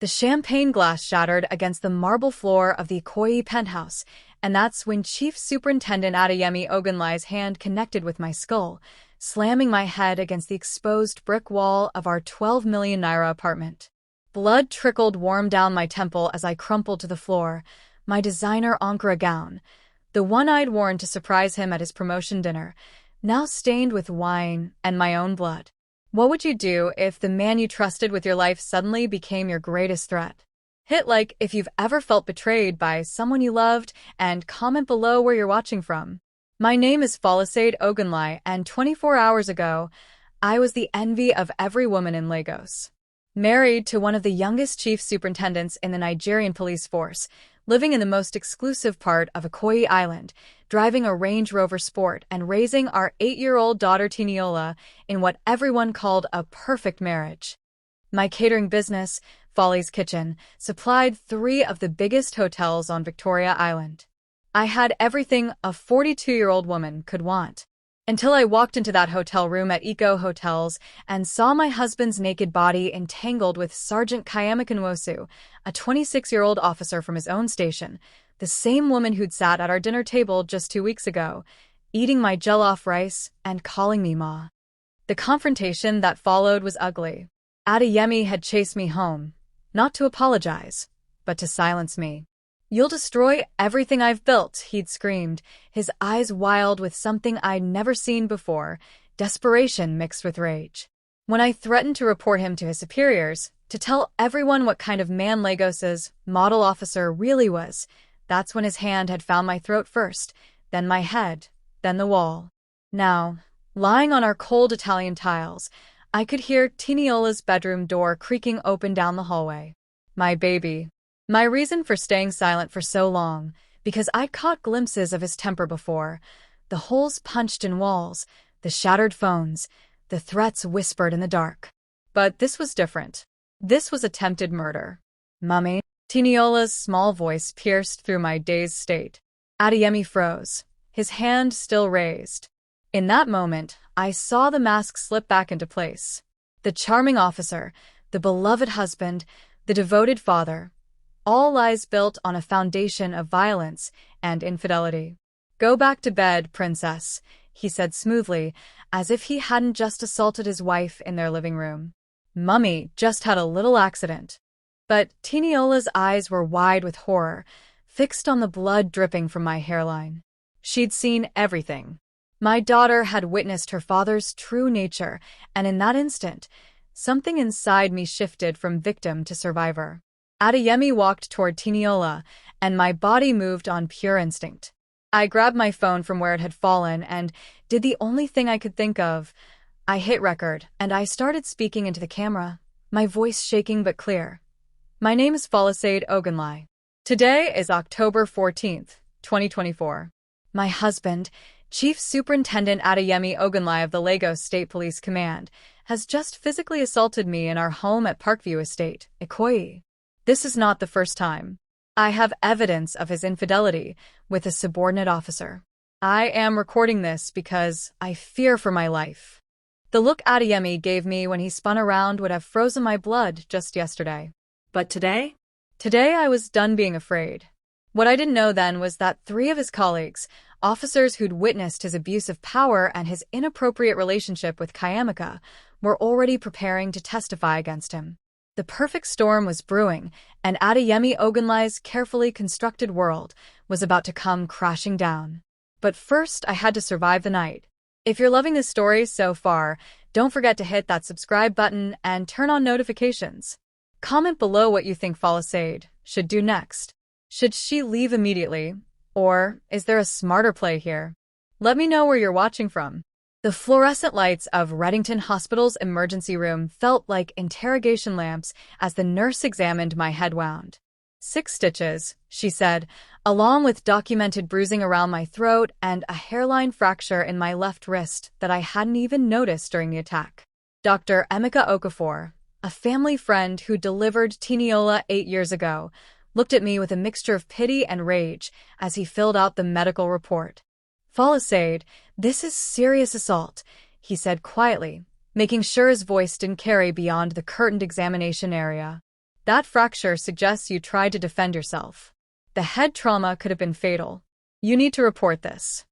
The champagne glass shattered against the marble floor of the Ikoyi penthouse, and that's when Chief Superintendent Adeyemi Ogunlai's hand connected with my skull, slamming my head against the exposed brick wall of our 12 million naira apartment. Blood trickled warm down my temple as I crumpled to the floor, my designer Ankara gown, the one I'd worn to surprise him at his promotion dinner, now stained with wine and my own blood. What would you do if the man you trusted with your life suddenly became your greatest threat? Hit like if you've ever felt betrayed by someone you loved, and comment below where you're watching from. My name is Falasaid Ogunlai, and 24 hours ago, I was the envy of every woman in Lagos. Married to one of the youngest chief superintendents in the Nigerian police force, living in the most exclusive part of Ikoyi Island, driving a Range Rover Sport and raising our 8-year-old daughter Tiniola in what everyone called a perfect marriage. My catering business, Folly's Kitchen, supplied 3 of the biggest hotels on Victoria Island. I had everything a 42-year-old woman could want. Until I walked into that hotel room at Eco Hotels and saw my husband's naked body entangled with Sergeant Kayamaka Nwosu, a 26-year-old officer from his own station, the same woman who'd sat at our dinner table just 2 weeks ago, eating my jollof rice and calling me Ma. The confrontation that followed was ugly. Adeyemi had chased me home, not to apologize, but to silence me. "You'll destroy everything I've built," he'd screamed, his eyes wild with something I'd never seen before, desperation mixed with rage. When I threatened to report him to his superiors, to tell everyone what kind of man Lagos's model officer really was, that's when his hand had found my throat first, then my head, then the wall. Now, lying on our cold Italian tiles, I could hear Tiniola's bedroom door creaking open down the hallway. My baby. My reason for staying silent for so long, because I'd caught glimpses of his temper before. The holes punched in walls, the shattered phones, the threats whispered in the dark. But this was different. This was attempted murder. "Mummy?" Tiniola's small voice pierced through my dazed state. Adeyemi froze, his hand still raised. In that moment, I saw the mask slip back into place. The charming officer, the beloved husband, the devoted father, all lies built on a foundation of violence and infidelity. "Go back to bed, princess," he said smoothly, as if he hadn't just assaulted his wife in their living room. "Mummy just had a little accident." But Tiniola's eyes were wide with horror, fixed on the blood dripping from my hairline. She'd seen everything. My daughter had witnessed her father's true nature, and in that instant, something inside me shifted from victim to survivor. Adeyemi walked toward Tiniola, and my body moved on pure instinct. I grabbed my phone from where it had fallen and did the only thing I could think of. I hit record, and I started speaking into the camera, my voice shaking but clear. "My name is Falasaid Ogunlai. Today is October 14th, 2024. My husband, Chief Superintendent Adeyemi Ogunlai of the Lagos State Police Command, has just physically assaulted me in our home at Parkview Estate, Ikoyi. This is not the first time. I have evidence of his infidelity with a subordinate officer. I am recording this because I fear for my life." The look Adeyemi gave me when he spun around would have frozen my blood just yesterday. But today? Today I was done being afraid. What I didn't know then was that 3 of his colleagues, officers who'd witnessed his abuse of power and his inappropriate relationship with Kayamaka, were already preparing to testify against him. The perfect storm was brewing, and Adeyemi Ogunlai's carefully constructed world was about to come crashing down. But first, I had to survive the night. If you're loving this story so far, don't forget to hit that subscribe button and turn on notifications. Comment below what you think Falasaid should do next. Should she leave immediately? Or is there a smarter play here? Let me know where you're watching from. The fluorescent lights of Reddington Hospital's emergency room felt like interrogation lamps as the nurse examined my head wound. 6 stitches, she said, along with documented bruising around my throat and a hairline fracture in my left wrist that I hadn't even noticed during the attack. Dr. Emeka Okafor, a family friend who delivered Tiniola 8 years ago, looked at me with a mixture of pity and rage as he filled out the medical report. "Falasaid, this is serious assault," he said quietly, making sure his voice didn't carry beyond the curtained examination area. That fracture suggests you tried to defend yourself. The head trauma could have been fatal. You need to report this.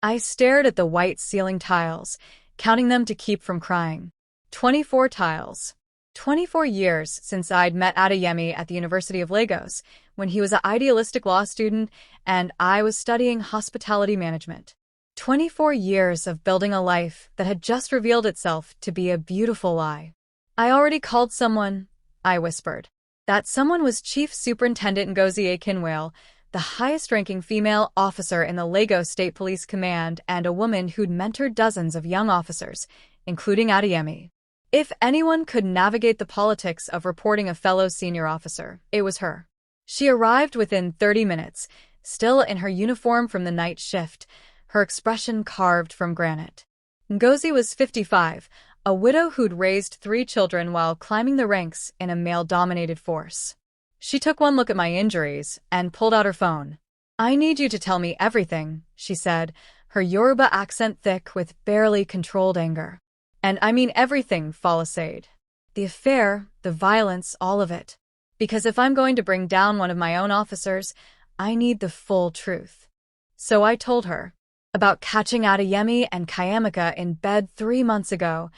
I stared at the white ceiling tiles, counting them to keep from crying. 24 tiles. 24 years since I'd met Adeyemi at the University of Lagos, when he was an idealistic law student and I was studying hospitality management. 24 years of building a life that had just revealed itself to be a beautiful lie. I already called someone, I whispered. That someone was Chief Superintendent Ngozi Akinwale, the highest-ranking female officer in the Lagos State Police Command and a woman who'd mentored dozens of young officers, including Adeyemi. If anyone could navigate the politics of reporting a fellow senior officer, it was her. She arrived within 30 minutes, still in her uniform from the night shift, her expression carved from granite. Ngozi was 55, a widow who'd raised 3 children while climbing the ranks in a male-dominated force. She took one look at my injuries and pulled out her phone. "I need you to tell me everything," she said, her Yoruba accent thick with barely controlled anger. "And I mean everything, Falassade. The affair, the violence, all of it. Because if I'm going to bring down one of my own officers, I need the full truth." So I told her about catching Adeyemi and Kayamaka in bed 3 months ago.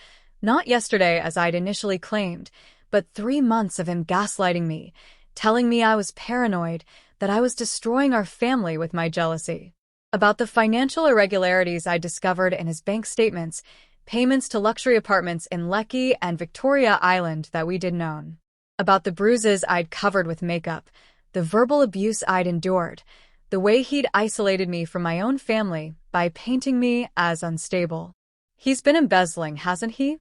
Not yesterday as I'd initially claimed, but 3 months of him gaslighting me, telling me I was paranoid, that I was destroying our family with my jealousy. About the financial irregularities I discovered in his bank statements, payments to luxury apartments in Lekki and Victoria Island that we didn't own. About the bruises I'd covered with makeup, the verbal abuse I'd endured, the way he'd isolated me from my own family by painting me as unstable. He's been embezzling, hasn't he?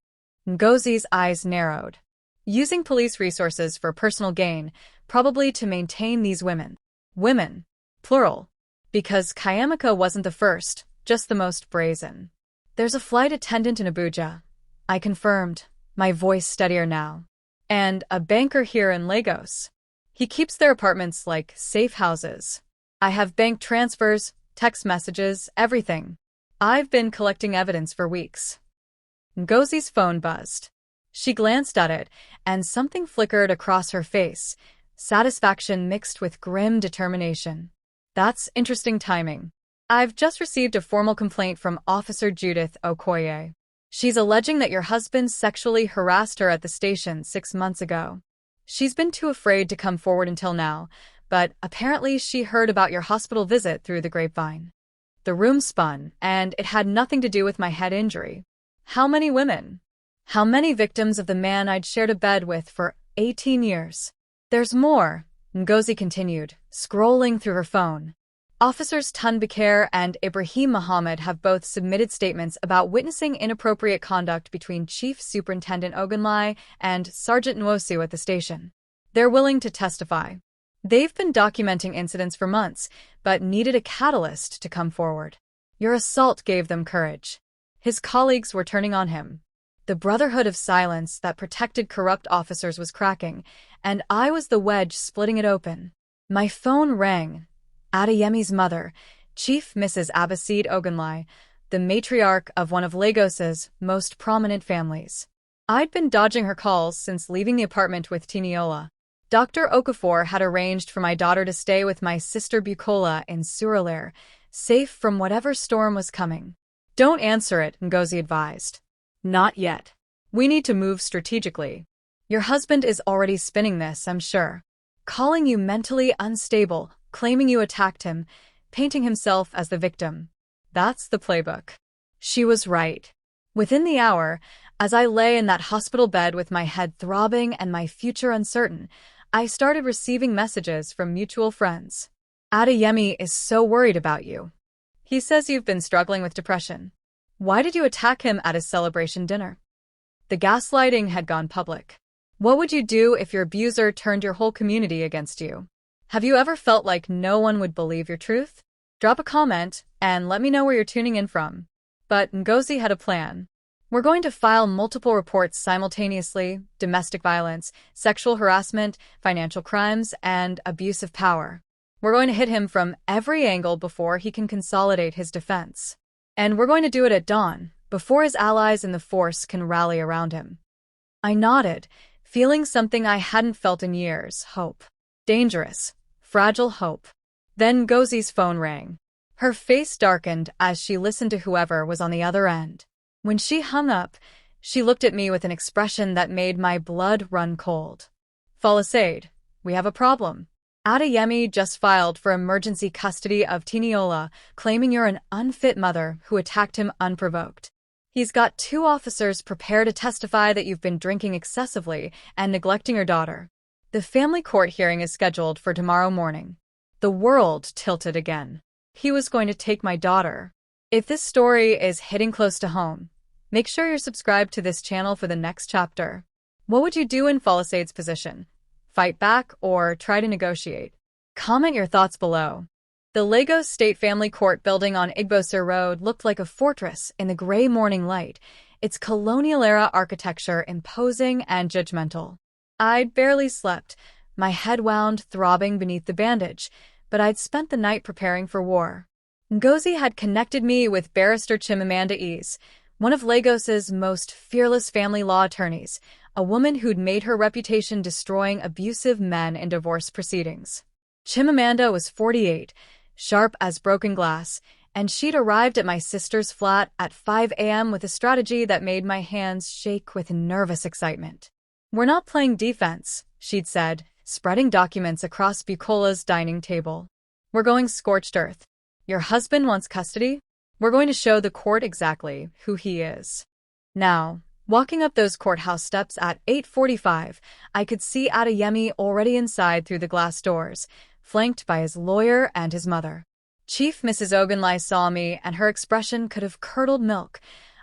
Ngozi's eyes narrowed. Using police resources for personal gain, probably to maintain these women. Women. Plural. Because Kayamaka wasn't the first, just the most brazen. "There's a flight attendant in Abuja," I confirmed, my voice steadier now. "And a banker here in Lagos. He keeps their apartments like safe houses. I have bank transfers, text messages, everything. I've been collecting evidence for weeks." Ngozi's phone buzzed. She glanced at it, and something flickered across her face, satisfaction mixed with grim determination. "That's interesting timing. I've just received a formal complaint from Officer Judith Ikoyi. She's alleging that your husband sexually harassed her at the station 6 months ago. She's been too afraid to come forward until now, but apparently she heard about your hospital visit through the grapevine." The room spun, and it had nothing to do with my head injury. How many women? How many victims of the man I'd shared a bed with for 18 years? "There's more," Ngozi continued, scrolling through her phone. "Officers Tunbekir and Ibrahim Muhammad have both submitted statements about witnessing inappropriate conduct between Chief Superintendent Ogunlai and Sergeant Nwosu at the station. They're willing to testify. They've been documenting incidents for months, but needed a catalyst to come forward. Your assault gave them courage." His colleagues were turning on him. The brotherhood of silence that protected corrupt officers was cracking, and I was the wedge splitting it open. My phone rang. Adeyemi's mother, Chief Mrs. Abbasid Ogunlai, the matriarch of one of Lagos's most prominent families. I'd been dodging her calls since leaving the apartment with Tiniola. Dr. Okafor had arranged for my daughter to stay with my sister Bukola in Surulere, safe from whatever storm was coming. "Don't answer it," Ngozi advised. "Not yet. We need to move strategically. Your husband is already spinning this, I'm sure. Calling you mentally unstable, claiming you attacked him, painting himself as the victim. That's the playbook." She was right. Within the hour, as I lay in that hospital bed with my head throbbing and my future uncertain, I started receiving messages from mutual friends. "Adeyemi is so worried about you. He says you've been struggling with depression. Why did you attack him at his celebration dinner?" The gaslighting had gone public. What would you do if your abuser turned your whole community against you? Have you ever felt like no one would believe your truth? Drop a comment and let me know where you're tuning in from. But Ngozi had a plan. "We're going to file multiple reports simultaneously: domestic violence, sexual harassment, financial crimes, and abuse of power. We're going to hit him from every angle before he can consolidate his defense. And we're going to do it at dawn, before his allies in the force can rally around him." I nodded, feeling something I hadn't felt in years, hope. Dangerous, fragile hope. Then Ngozi's phone rang. Her face darkened as she listened to whoever was on the other end. When she hung up, she looked at me with an expression that made my blood run cold. Falassade, we have a problem. Adeyemi just filed for emergency custody of Tiniola, claiming you're an unfit mother who attacked him unprovoked. He's got 2 officers prepared to testify that you've been drinking excessively and neglecting your daughter. The family court hearing is scheduled for tomorrow morning. The world tilted again. He was going to take my daughter. If this story is hitting close to home, make sure you're subscribed to this channel for the next chapter. What would you do in Falassade's position? Fight back or try to negotiate? Comment your thoughts below. The Lagos State Family Court building on Igbosir Road looked like a fortress in the gray morning light, its colonial-era architecture imposing and judgmental. I'd barely slept, my head wound throbbing beneath the bandage, but I'd spent the night preparing for war. Ngozi had connected me with Barrister Chimamanda Ease, one of Lagos's most fearless family law attorneys, a woman who'd made her reputation destroying abusive men in divorce proceedings. Chimamanda was 48, sharp as broken glass, and she'd arrived at my sister's flat at 5 a.m. with a strategy that made my hands shake with nervous excitement. "We're not playing defense," she'd said, spreading documents across Bucola's dining table. "We're going scorched earth. Your husband wants custody? We're going to show the court exactly who he is." Now, walking up those courthouse steps at 8:45, I could see Adeyemi already inside through the glass doors, flanked by his lawyer and his mother. Chief Mrs. Ogunlai saw me, and her expression could have curdled milk.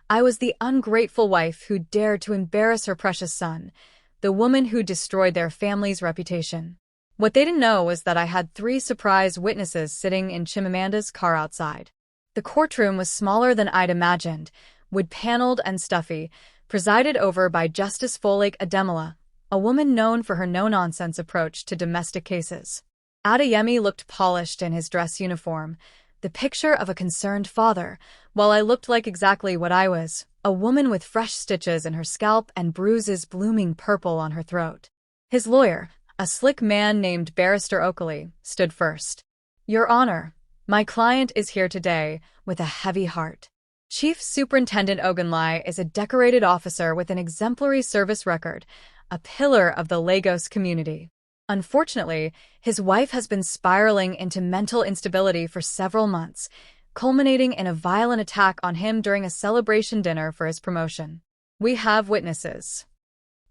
I was the ungrateful wife who dared to embarrass her precious son, the woman who destroyed their family's reputation. What they didn't know was that I had 3 surprise witnesses sitting in Chimamanda's car outside. The courtroom was smaller than I'd imagined, wood-paneled and stuffy, presided over by Justice Folake Ademola, a woman known for her no-nonsense approach to domestic cases. Adeyemi looked polished in his dress uniform, the picture of a concerned father, while I looked like exactly what I was, a woman with fresh stitches in her scalp and bruises blooming purple on her throat. His lawyer, a slick man named Barrister Ikoyi, stood first. "Your Honor, my client is here today with a heavy heart. Chief Superintendent Ogunlai is a decorated officer with an exemplary service record, a pillar of the Lagos community. Unfortunately, his wife has been spiraling into mental instability for several months, culminating in a violent attack on him during a celebration dinner for his promotion. We have witnesses."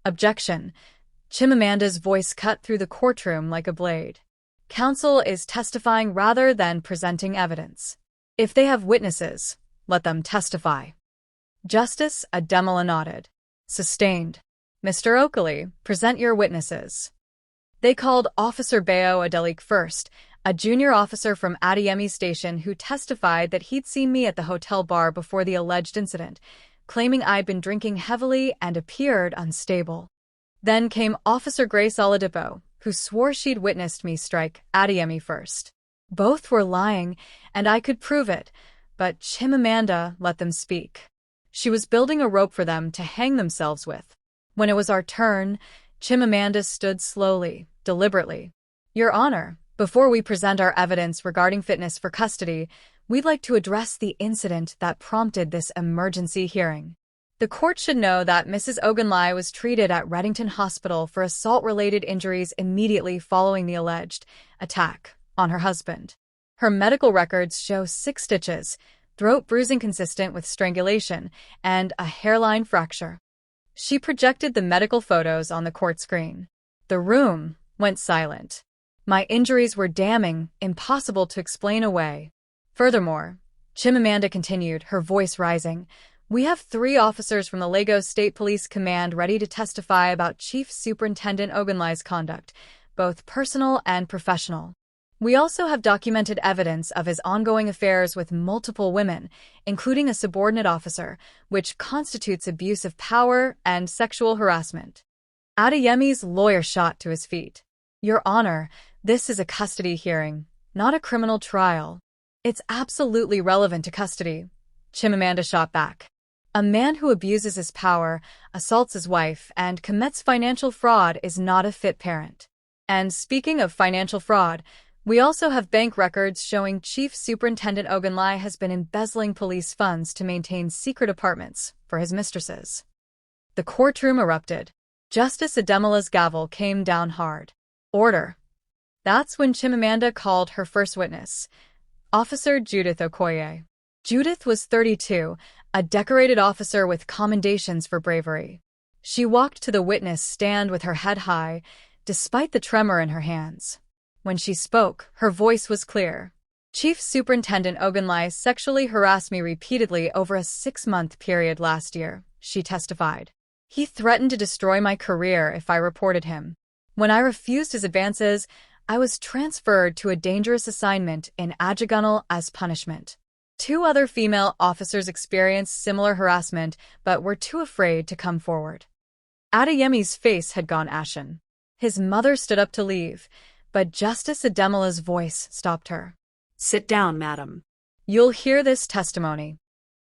Objection. Chimamanda's voice cut through the courtroom like a blade. "Counsel is testifying rather than presenting evidence. If they have witnesses, let them testify." Justice Ademola nodded. "Sustained. Mr. Ikoyi, present your witnesses." They called Officer Bayo Adelik first, a junior officer from Adeyemi Station who testified that he'd seen me at the hotel bar before the alleged incident, claiming I'd been drinking heavily and appeared unstable. Then came Officer Grace Oladipo, who swore she'd witnessed me strike Adeyemi first. Both were lying, and I could prove it, but Chimamanda let them speak. She was building a rope for them to hang themselves with. When it was our turn, Chimamanda stood slowly, deliberately. "Your Honor, before we present our evidence regarding fitness for custody, we'd like to address the incident that prompted this emergency hearing. The court should know that Mrs. Ogunlai was treated at Reddington Hospital for assault-related injuries immediately following the alleged attack on her husband. Her medical records show 6 stitches, throat bruising consistent with strangulation, and a hairline fracture." She projected the medical photos on the court screen. The room went silent. My injuries were damning, impossible to explain away. "Furthermore," Chimamanda continued, her voice rising, "we have 3 officers from the Lagos State Police Command ready to testify about Chief Superintendent Ogunlai's conduct, both personal and professional. We also have documented evidence of his ongoing affairs with multiple women, including a subordinate officer, which constitutes abuse of power and sexual harassment." Adeyemi's lawyer shot to his feet. "Your Honor, this is a custody hearing, not a criminal trial." "It's absolutely relevant to custody," Chimamanda shot back. A man who abuses his power, assaults his wife, and commits financial fraud is not a fit parent. And speaking of financial fraud, we also have bank records showing Chief Superintendent Ogunlai has been embezzling police funds to maintain secret apartments for his mistresses. The courtroom erupted. Justice Ademola's gavel came down hard. Order. That's when Chimamanda called her first witness, Officer Judith Ikoyi. Judith was 32, a decorated officer with commendations for bravery. She walked to the witness stand with her head high, despite the tremor in her hands. When she spoke, her voice was clear. Chief Superintendent Ogunlai sexually harassed me repeatedly over a 6-month period last year, she testified. He threatened to destroy my career if I reported him. When I refused his advances, I was transferred to a dangerous assignment in Ajagunal as punishment. 2 other female officers experienced similar harassment but were too afraid to come forward. Adeyemi's face had gone ashen. His mother stood up to leave, but Justice Ademola's voice stopped her. Sit down, madam. You'll hear this testimony.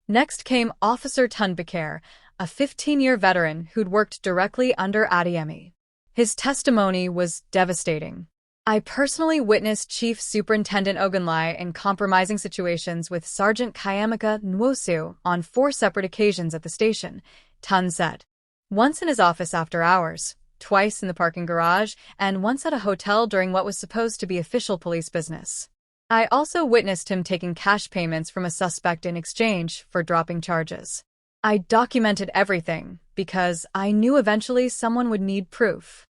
Next came Officer Tunbekar, a 15-year veteran who'd worked directly under Adeyemi. His testimony was devastating. I personally witnessed Chief Superintendent Ogunlai in compromising situations with Sergeant Kayamaka Nwosu on 4 separate occasions at the station, Tun said. Once in his office after hours, twice in the parking garage, and once at a hotel during what was supposed to be official police business. I also witnessed him taking cash payments from a suspect in exchange for dropping charges. I documented everything because I knew eventually someone would need proof.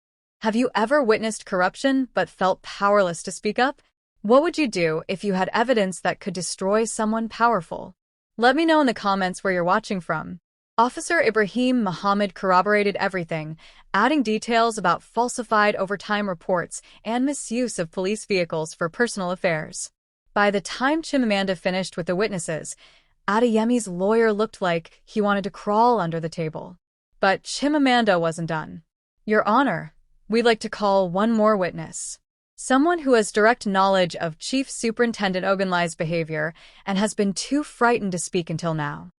Have you ever witnessed corruption but felt powerless to speak up? What would you do if you had evidence that could destroy someone powerful? Let me know in the comments where you're watching from. Officer Ibrahim Muhammad corroborated everything, adding details about falsified overtime reports and misuse of police vehicles for personal affairs. By the time Chimamanda finished with the witnesses, Adeyemi's lawyer looked like he wanted to crawl under the table. But Chimamanda wasn't done. Your Honor, we'd like to call one more witness. Someone who has direct knowledge of Chief Superintendent Ogunlai's behavior and has been too frightened to speak until now.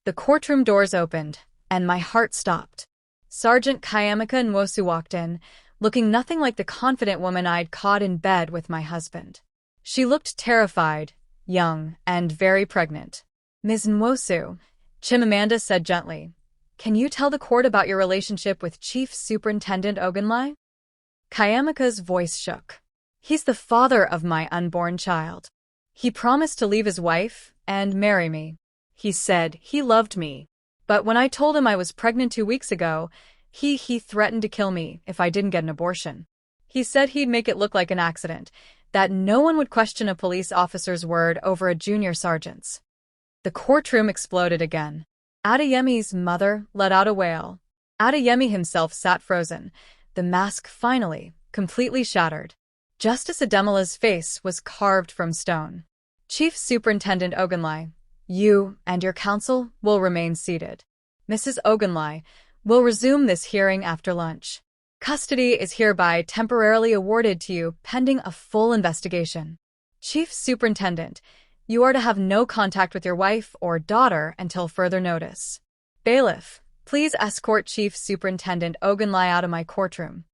The courtroom doors opened, and my heart stopped. Sergeant Kayamaka Nwosu walked in, looking nothing like the confident woman I'd caught in bed with my husband. She looked terrified, young, and very pregnant. Ms. Nwosu, Chimamanda said gently, can you tell the court about your relationship with Chief Superintendent Ogunlai? Kayamaka's voice shook. He's the father of my unborn child. He promised to leave his wife and marry me. He said he loved me. But when I told him I was pregnant 2 weeks ago, he threatened to kill me if I didn't get an abortion. He said he'd make it look like an accident, that no one would question a police officer's word over a junior sergeant's. The courtroom exploded again. Adeyemi's mother let out a wail. Adeyemi himself sat frozen, the mask finally, completely shattered. Justice Ademola's face was carved from stone. Chief Superintendent Ogunlai, you and your counsel will remain seated. Mrs. Ogunlai will resume this hearing after lunch. Custody is hereby temporarily awarded to you pending a full investigation. Chief Superintendent, you are to have no contact with your wife or daughter until further notice. Bailiff, please escort Chief Superintendent Ogunlai out of my courtroom.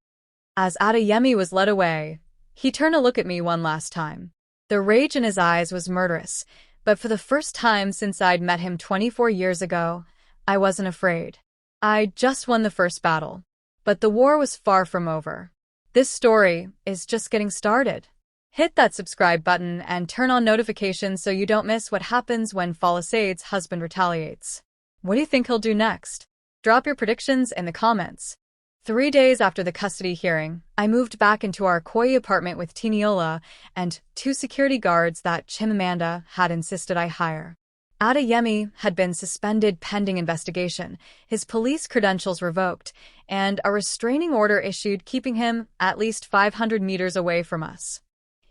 As Adeyemi was led away, he turned to look at me one last time. The rage in his eyes was murderous, but for the first time since I'd met him 24 years ago, I wasn't afraid. I just won the first battle. But the war was far from over. This story is just getting started. Hit that subscribe button and turn on notifications so you don't miss what happens when Falisade's husband retaliates. What do you think he'll do next? Drop your predictions in the comments. 3 days after the custody hearing, I moved back into our Ikoyi apartment with Tiniola and 2 security guards that Chimamanda had insisted I hire. Adeyemi had been suspended pending investigation, his police credentials revoked, and a restraining order issued keeping him at least 500 meters away from us.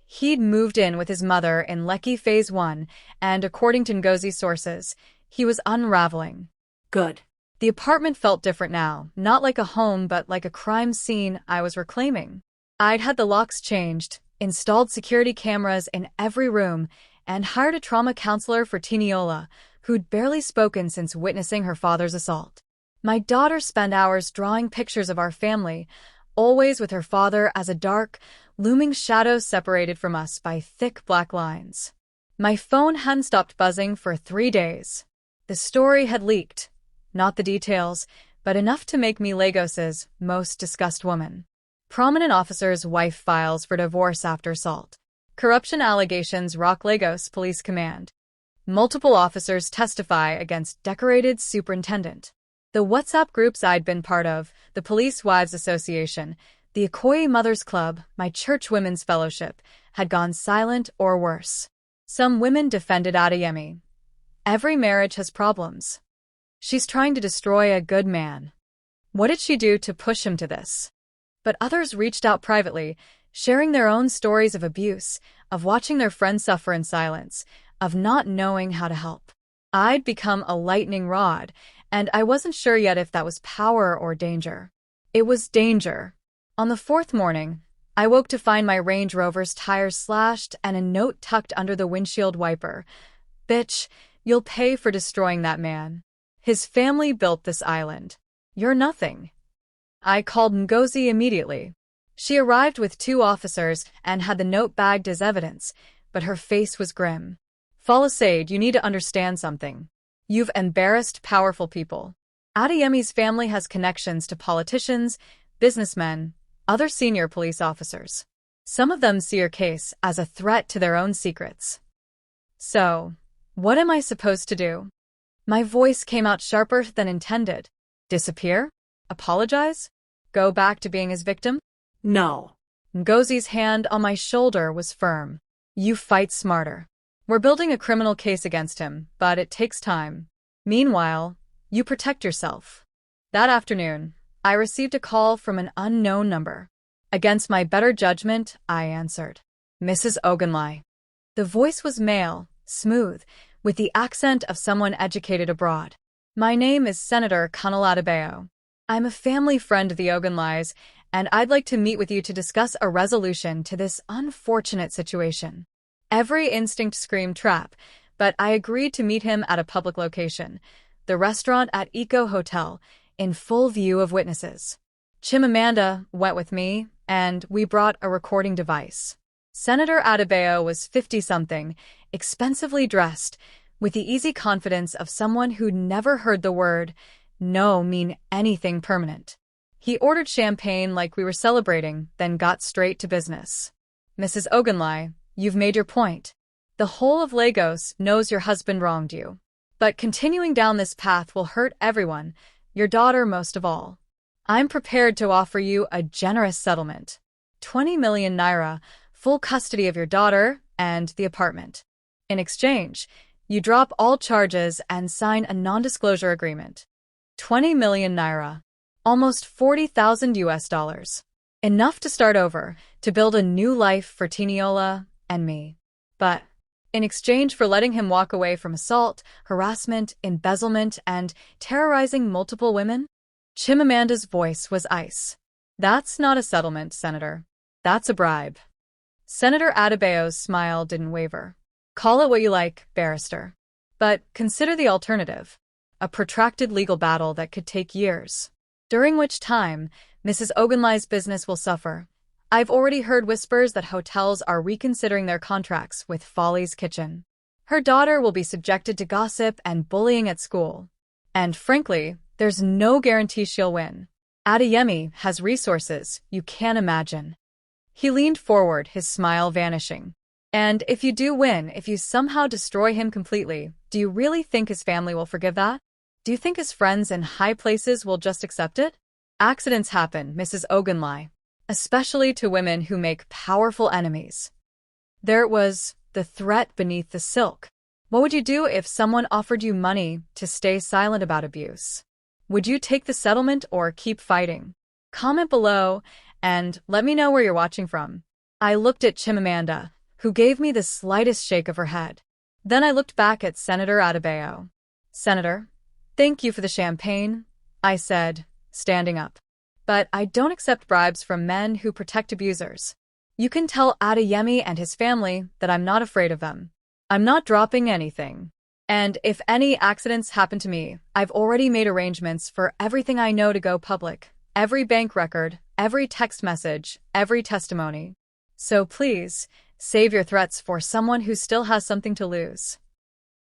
He'd moved in with his mother in Lekki Phase 1, and according to Ngozi sources, he was unraveling. Good. The apartment felt different now, not like a home but like a crime scene I was reclaiming. I'd had the locks changed, installed security cameras in every room, and hired a trauma counselor for Tiniola, who'd barely spoken since witnessing her father's assault. My daughter spent hours drawing pictures of our family, always with her father as a dark, looming shadow separated from us by thick black lines. My phone hadn't stopped buzzing for 3 days. The story had leaked. Not the details, but enough to make me Lagos's most discussed woman. Prominent officer's wife files for divorce after assault. Corruption allegations rock Lagos Police Command. Multiple officers testify against decorated superintendent. The WhatsApp groups I'd been part of, the Police Wives Association, the Ikoyi Mothers Club, my church women's fellowship, had gone silent or worse. Some women defended Adeyemi. Every marriage has problems. She's trying to destroy a good man. What did she do to push him to this? But others reached out privately, sharing their own stories of abuse, of watching their friends suffer in silence, of not knowing how to help. I'd become a lightning rod, and I wasn't sure yet if that was power or danger. It was danger. On the 4th morning, I woke to find my Range Rover's tires slashed and a note tucked under the windshield wiper. "Bitch, you'll pay for destroying that man. His family built this island. You're nothing." I called Ngozi immediately. She arrived with 2 officers and had the note bagged as evidence, but her face was grim. "Falassade, you need to understand something. You've embarrassed powerful people. Adeyemi's family has connections to politicians, businessmen, other senior police officers. Some of them see your case as a threat to their own secrets. So, what am I supposed to do?" My voice came out sharper than intended. Disappear? Apologize? Go back to being his victim? No. Ngozi's hand on my shoulder was firm. "You fight smarter. We're building a criminal case against him, but it takes time. Meanwhile, you protect yourself." That afternoon, I received a call from an unknown number. Against my better judgment, I answered. "Mrs. Ogunleye." The voice was male, smooth, with the accent of someone educated abroad. "My name is Senator Colonel Adebayo. I'm a family friend of the Ogunlayes, and I'd like to meet with you to discuss a resolution to this unfortunate situation." Every instinct screamed trap, but I agreed to meet him at a public location, the restaurant at Eco Hotel, in full view of witnesses. Chimamanda went with me, and we brought a recording device. Senator Adebayo was 50-something, expensively dressed, with the easy confidence of someone who'd never heard the word no mean anything permanent. He ordered champagne like we were celebrating, then got straight to business. "Mrs. Ogunleye, you've made your point. The whole of Lagos knows your husband wronged you. But continuing down this path will hurt everyone, your daughter most of all. I'm prepared to offer you a generous settlement. 20 million naira, full custody of your daughter, and the apartment. In exchange, you drop all charges and sign a non-disclosure agreement. 20 million naira. Almost $40,000. Enough to start over, to build a new life for Tiniola and me. But in exchange for letting him walk away from assault, harassment, embezzlement, and terrorizing multiple women?" Chimamanda's voice was ice. "That's not a settlement, Senator. That's a bribe." Senator Adebayo's smile didn't waver. "Call it what you like, barrister. But consider the alternative. A protracted legal battle that could take years. During which time, Mrs. Ogunlaye's business will suffer. I've already heard whispers that hotels are reconsidering their contracts with Folly's Kitchen. Her daughter will be subjected to gossip and bullying at school. And frankly, there's no guarantee she'll win. Adeyemi has resources you can't imagine." He leaned forward, his smile vanishing. "And if you do win, if you somehow destroy him completely, do you really think his family will forgive that? Do you think his friends in high places will just accept it? Accidents happen, Mrs. Ogunleye, especially to women who make powerful enemies." There it was, the threat beneath the silk. What would you do if someone offered you money to stay silent about abuse? Would you take the settlement or keep fighting? Comment below and let me know where you're watching from. I looked at Chimamanda, who gave me the slightest shake of her head. Then I looked back at Senator Adebayo. "Senator, thank you for the champagne," I said, standing up. "But I don't accept bribes from men who protect abusers. You can tell Adeyemi and his family that I'm not afraid of them. I'm not dropping anything. And if any accidents happen to me, I've already made arrangements for everything I know to go public. Every bank record, every text message, every testimony. So please, save your threats for someone who still has something to lose.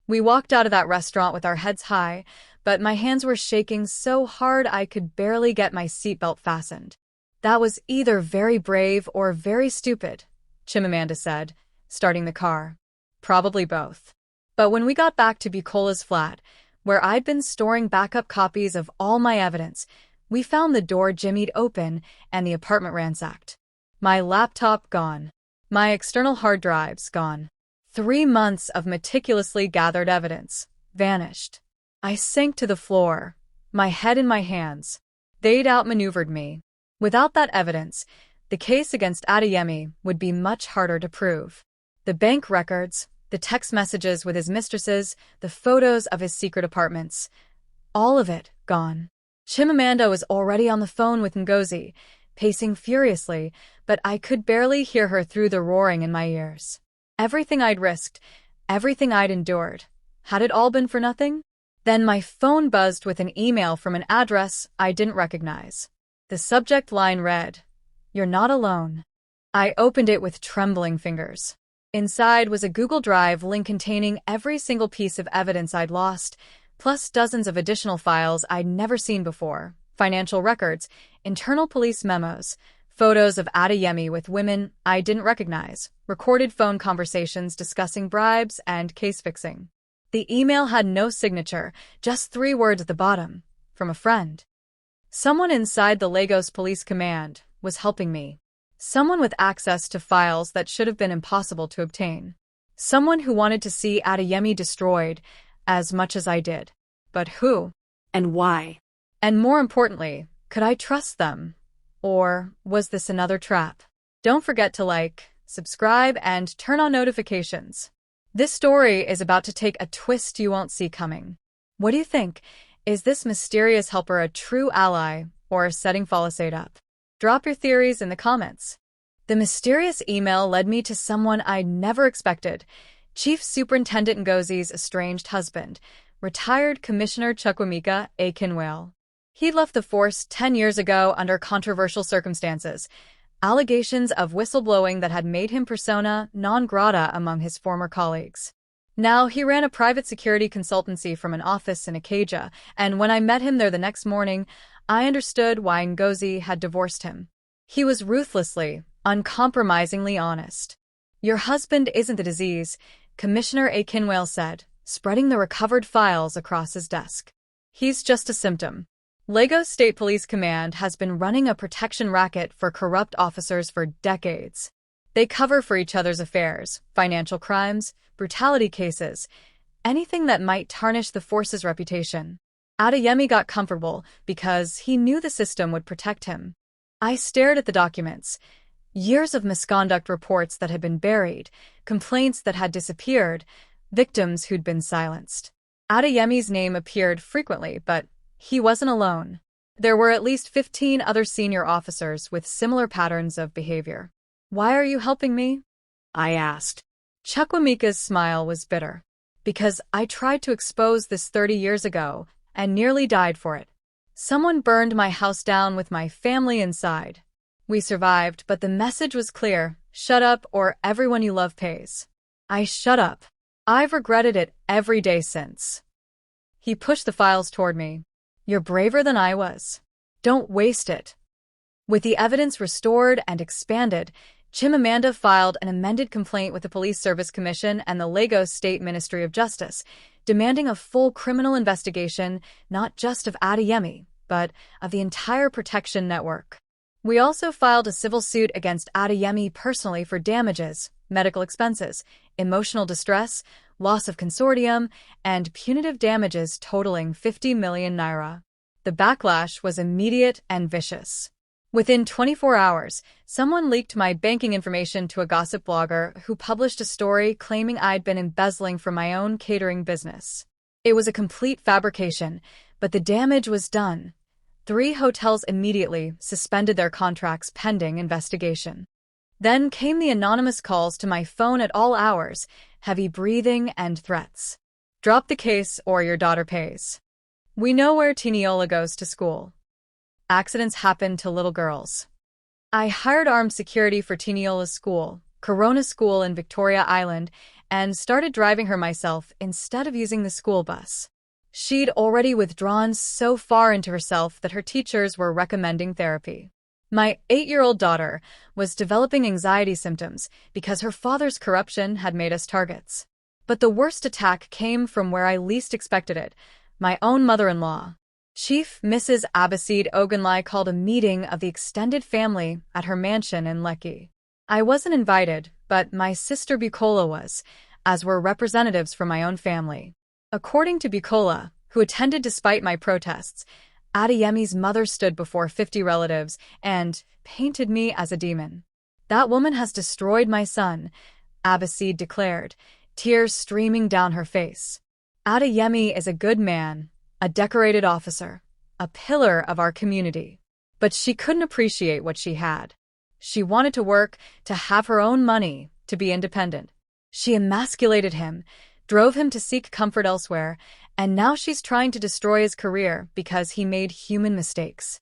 We walked out of that restaurant with our heads high, but my hands were shaking so hard I could barely get my seatbelt fastened. That was either very brave or very stupid, Chimamanda said, starting the car. Probably both. But when we got back to Bucola's flat, where I'd been storing backup copies of all my evidence, we found the door jimmied open and the apartment ransacked. My laptop gone. My external hard drives gone. 3 months of meticulously gathered evidence vanished. I sank to the floor, my head in my hands. They'd outmaneuvered me. Without that evidence, the case against Adeyemi would be much harder to prove. The bank records, the text messages with his mistresses, the photos of his secret apartments. All of it gone. Chimamanda was already on the phone with Ngozi, pacing furiously, but I could barely hear her through the roaring in my ears. Everything I'd risked, everything I'd endured, had it all been for nothing? Then my phone buzzed with an email from an address I didn't recognize. The subject line read, "You're not alone." I opened it with trembling fingers. Inside was a Google Drive link containing every single piece of evidence I'd lost, plus dozens of additional files I'd never seen before, financial records, internal police memos, photos of Adeyemi with women I didn't recognize, recorded phone conversations discussing bribes and case fixing. The email had no signature, just 3 words at the bottom, from a friend. Someone inside the Lagos Police Command was helping me. Someone with access to files that should have been impossible to obtain. Someone who wanted to see Adeyemi destroyed as much as I did. But who? And why? And more importantly, could I trust them? Or was this another trap? Don't forget to like, subscribe, and turn on notifications. This story is about to take a twist you won't see coming. What do you think? Is this mysterious helper a true ally or setting Falasade up? Drop your theories in the comments. The mysterious email led me to someone I'd never expected, Chief Superintendent Ngozi's estranged husband, retired Commissioner Chukwuemeka Akinwale. He'd left the force 10 years ago under controversial circumstances, allegations of whistleblowing that had made him persona non grata among his former colleagues. Now he ran a private security consultancy from an office in Ikeja, and when I met him there the next morning, I understood why Ngozi had divorced him. He was ruthlessly, uncompromisingly honest. "Your husband isn't the disease," Commissioner Akinwale said, spreading the recovered files across his desk. "He's just a symptom." Lagos State Police Command has been running a protection racket for corrupt officers for decades. They cover for each other's affairs, financial crimes, brutality cases, anything that might tarnish the force's reputation. Adeyemi got comfortable because he knew the system would protect him. I stared at the documents. Years of misconduct reports that had been buried, complaints that had disappeared, victims who'd been silenced. Adeyemi's name appeared frequently, but he wasn't alone. There were at least 15 other senior officers with similar patterns of behavior. "Why are you helping me?" I asked. Chukwuemeka's smile was bitter. "Because I tried to expose this 30 years ago, and nearly died for it. Someone burned my house down with my family inside. We survived, but the message was clear: shut up or everyone you love pays." I shut up. I've regretted it every day since. He pushed the files toward me. "You're braver than I was. Don't waste it." With the evidence restored and expanded, Chimamanda filed an amended complaint with the Police Service Commission and the Lagos State Ministry of Justice, demanding a full criminal investigation not just of Adeyemi, but of the entire protection network. We also filed a civil suit against Adeyemi personally for damages, medical expenses, emotional distress, loss of consortium, and punitive damages totaling 50 million naira. The backlash was immediate and vicious. Within 24 hours, someone leaked my banking information to a gossip blogger who published a story claiming I'd been embezzling from my own catering business. It was a complete fabrication, but the damage was done. 3 hotels immediately suspended their contracts pending investigation. Then came the anonymous calls to my phone at all hours, heavy breathing and threats. Drop the case or your daughter pays. We know where Tiniola goes to school. Accidents happen to little girls. I hired armed security for Tiniola's school, Corona School in Victoria Island, and started driving her myself instead of using the school bus. She'd already withdrawn so far into herself that her teachers were recommending therapy. My 8-year-old daughter was developing anxiety symptoms because her father's corruption had made us targets. But the worst attack came from where I least expected it, my own mother-in-law. Chief Mrs. Abbasid Ogunlai called a meeting of the extended family at her mansion in Lekki. I wasn't invited, but my sister Bukola was, as were representatives from my own family. According to Bukola, who attended despite my protests, Adeyemi's mother stood before 50 relatives and painted me as a demon. That woman has destroyed my son, Abbasid declared, tears streaming down her face. Adeyemi is a good man, a decorated officer, a pillar of our community. But she couldn't appreciate what she had. She wanted to work, to have her own money, to be independent. She emasculated him, drove him to seek comfort elsewhere, and now she's trying to destroy his career because he made human mistakes.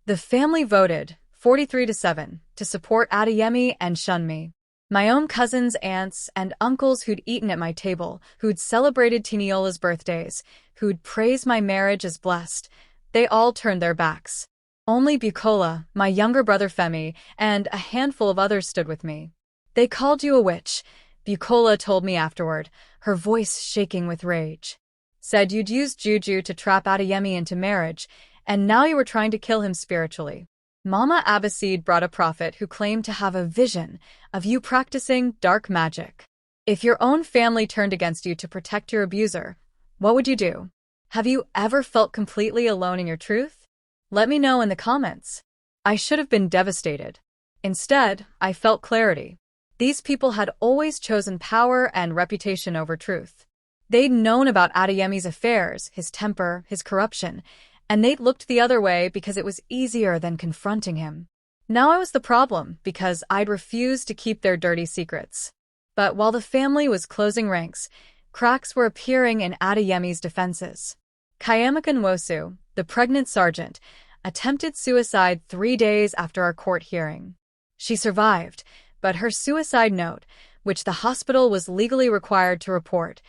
The family voted, 43-7, to support Adeyemi and shun me. My own cousins, aunts, and uncles who'd eaten at my table, who'd celebrated Tiniola's birthdays, who'd praised my marriage as blessed, they all turned their backs. Only Bukola, my younger brother Femi, and a handful of others stood with me. They called you a witch, Bukola told me afterward, her voice shaking with rage. Said you'd used juju to trap Adeyemi into marriage, and now you were trying to kill him spiritually. Mama Abbasid brought a prophet who claimed to have a vision of you practicing dark magic. If your own family turned against you to protect your abuser, what would you do? Have you ever felt completely alone in your truth? Let me know in the comments. I should have been devastated. Instead, I felt clarity. These people had always chosen power and reputation over truth. They'd known about Adeyemi's affairs, his temper, his corruption, and they'd looked the other way because it was easier than confronting him. Now I was the problem because I'd refused to keep their dirty secrets. But while the family was closing ranks, cracks were appearing in Adeyemi's defenses. Kayamaka Nwosu, the pregnant sergeant, attempted suicide 3 days after our court hearing. She survived, but her suicide note, which the hospital was legally required to report,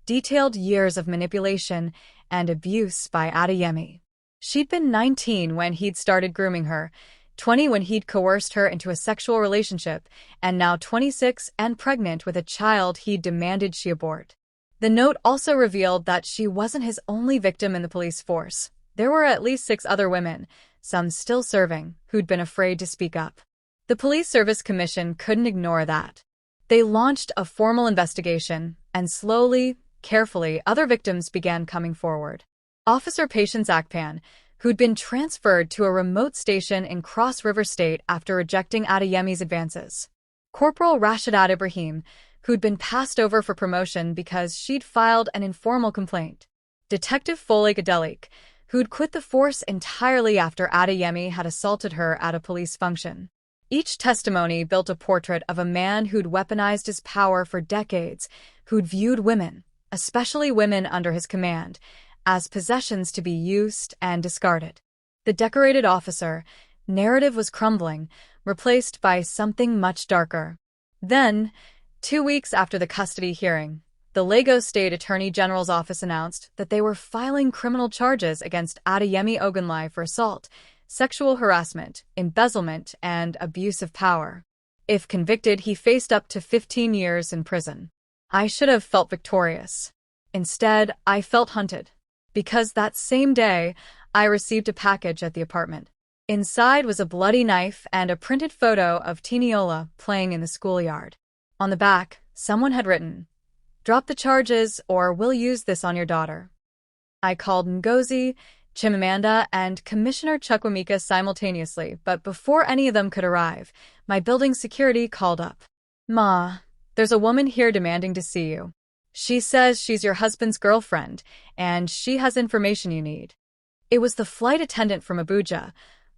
detailed years of manipulation and abuse by Adeyemi. She'd been 19 when he'd started grooming her, 20 when he'd coerced her into a sexual relationship, and now 26 and pregnant with a child he'd demanded she abort. The note also revealed that she wasn't his only victim in the police force. There were at least 6 other women, some still serving, who'd been afraid to speak up. The Police Service Commission couldn't ignore that. They launched a formal investigation, and slowly, carefully, other victims began coming forward. Officer Patience Akpan, who'd been transferred to a remote station in Cross River State after rejecting Adeyemi's advances. Corporal Rashadat Ibrahim, who'd been passed over for promotion because she'd filed an informal complaint. Detective Folek Adelik, who'd quit the force entirely after Adeyemi had assaulted her at a police function. Each testimony built a portrait of a man who'd weaponized his power for decades, who'd viewed women, especially women under his command, as possessions to be used and discarded. The decorated officer narrative was crumbling, replaced by something much darker. Then, 2 weeks after the custody hearing, the Lagos State Attorney General's office announced that they were filing criminal charges against Adeyemi Ogunlai for assault, sexual harassment, embezzlement, and abuse of power. If convicted, he faced up to 15 years in prison. I should have felt victorious. Instead, I felt hunted. Because that same day, I received a package at the apartment. Inside was a bloody knife and a printed photo of Tiniola playing in the schoolyard. On the back, someone had written, "Drop the charges or we'll use this on your daughter." I called Ngozi, Chimamanda, and Commissioner Chukwuemeka simultaneously, but before any of them could arrive, my building security called up. "Ma, there's a woman here demanding to see you. She says she's your husband's girlfriend, and she has information you need." It was the flight attendant from Abuja,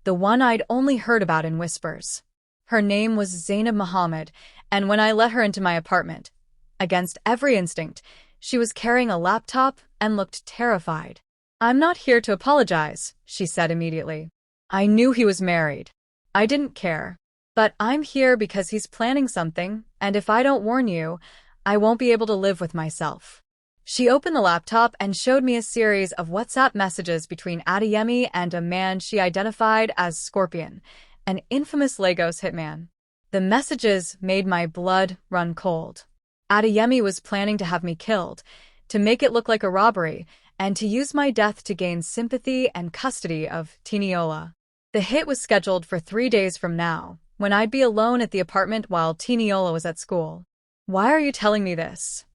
the one I'd only heard about in whispers. Her name was Zainab Muhammad, and when I let her into my apartment, against every instinct, She was carrying a laptop and looked terrified. "I'm not here to apologize," she said immediately. "I knew he was married. I didn't care. But I'm here because he's planning something, and if I don't warn you, I won't be able to live with myself." She opened the laptop and showed me a series of WhatsApp messages between Adeyemi and a man she identified as Scorpion, an infamous Lagos hitman. The messages made my blood run cold. Adeyemi was planning to have me killed, to make it look like a robbery, and to use my death to gain sympathy and custody of Tiniola. The hit was scheduled for 3 days from now, when I'd be alone at the apartment while Tiniola was at school. "Why are you telling me this?"